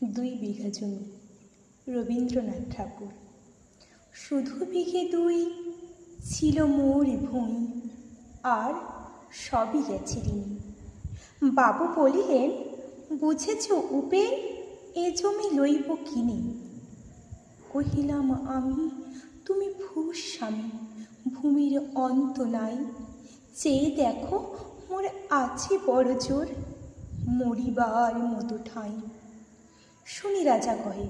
2 বিঘা জমি। রবীন্দ্রনাথ ঠাকুর। শুধু বিঘে 2 ছিল মোর ভূমি, আর সবই গেছে ঋণী। বাবু বলিলেন, বুঝেছ উপেন, এ জমি লইব কিনে। কহিলাম আমি, তুমি ভূস্বামী, ভূমির অন্ত নাই। চেয়ে দেখো মোর আছে বড় জোর, মরিবার মতো ঠাঁই। শুনি রাজা কহে,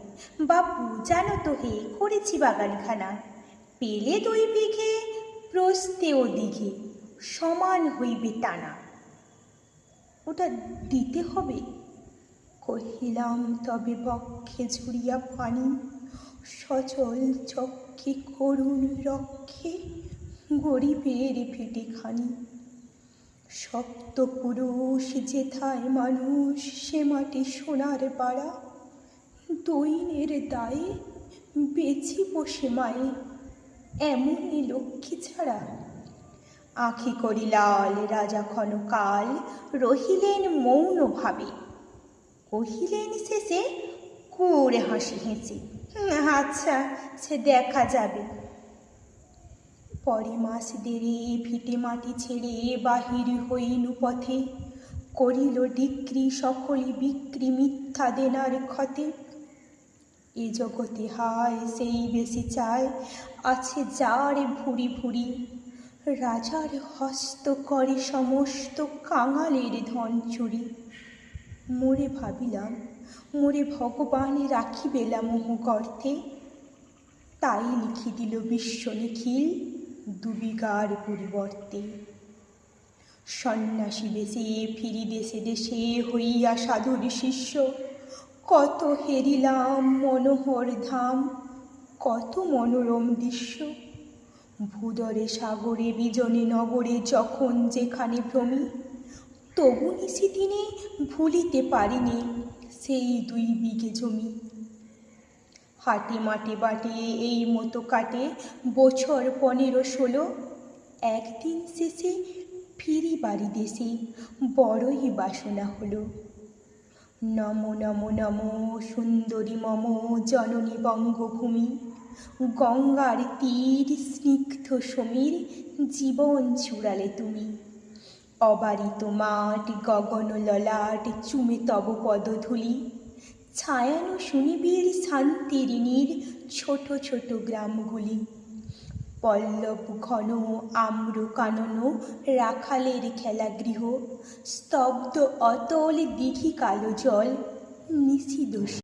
বাপু জানো তো হে, করেছি বাগানখানা। পেলে 2 বিঘে, প্রস্তে ও দিঘে সমান হইবে টানা। ওটা দিতে হবে। কহিলাম, তবে বক্ষে ঝরিয়া পানি, সচল চক্ষে করুণ রক্ষে গরিবের পেটে খানি। সপ্তপুরুষ যেথায় মানুষ, সে মাটি সোনার বাড়া। দৈন্যের দায়ে বেছি বসে মায়ে, এমনই লক্ষ্মী ছাড়া। আঁখি করি লাল, রাজা ক্ষণকাল রহিলেন মৌন ভাবে। কহিলেন শেষে করে হাসি হেসে, আচ্ছা সে দেখা যাবে। পরে মাস দেড়ে ভিটে মাটি ছেড়ে বাহির হইনু পথে। করিল ডিক্রি সকলি বিক্রি, মিথ্যা দেনার ক্ষতে। এ জগতে হায় সেই বেশি চায়, আছে যার ভুরি ভুরি। রাজার হস্ত করে সমস্ত, কাঙালের ধন চুরি। মোরে ভাবিলাম, মোরে ভগবান রাখিবেলা মোহ গর্তে। তাই লিখি দিল বিশ্ব নিখিল 2 বিঘার পরিবর্তে। সন্ন্যাসী বেশে ফিরি দেশে দেশে, হইয়া সাধুর শিষ্য। কত হেরিলাম মনোহর ধাম, কত মনোরম দৃশ্য। ভূদরে সাগরে বিজনে নগরে, যখন যেখানে ভ্রমি। তবু নিশিদিনে ভুলিতে পারিনি সেই 2 বিঘে জমি। হাটে মাটে বাটে এই মতো কাটে বছর 15-16। একদিন শেষে ফিরি বাড়ি দেশে, বড়ই বাসনা হলো। নমো নমো নমো সুন্দরী মম জননী বঙ্গভূমি। গঙ্গার তীর স্নিগ্ধ সমীর, জীবন চূড়ালে তুমি। অবারিত মাঠ, গগন ললাট, চুমে তব পদধূলি। ছায়ানো সুনিবিড় শান্তির নীড়, ছোট ছোট গ্রামগুলি। পল্লব ঘন আম্র কানন, রাখালের খেলাগৃহ। স্তব্ধ অতল দিঘি কালো জল, নিশিদোষ।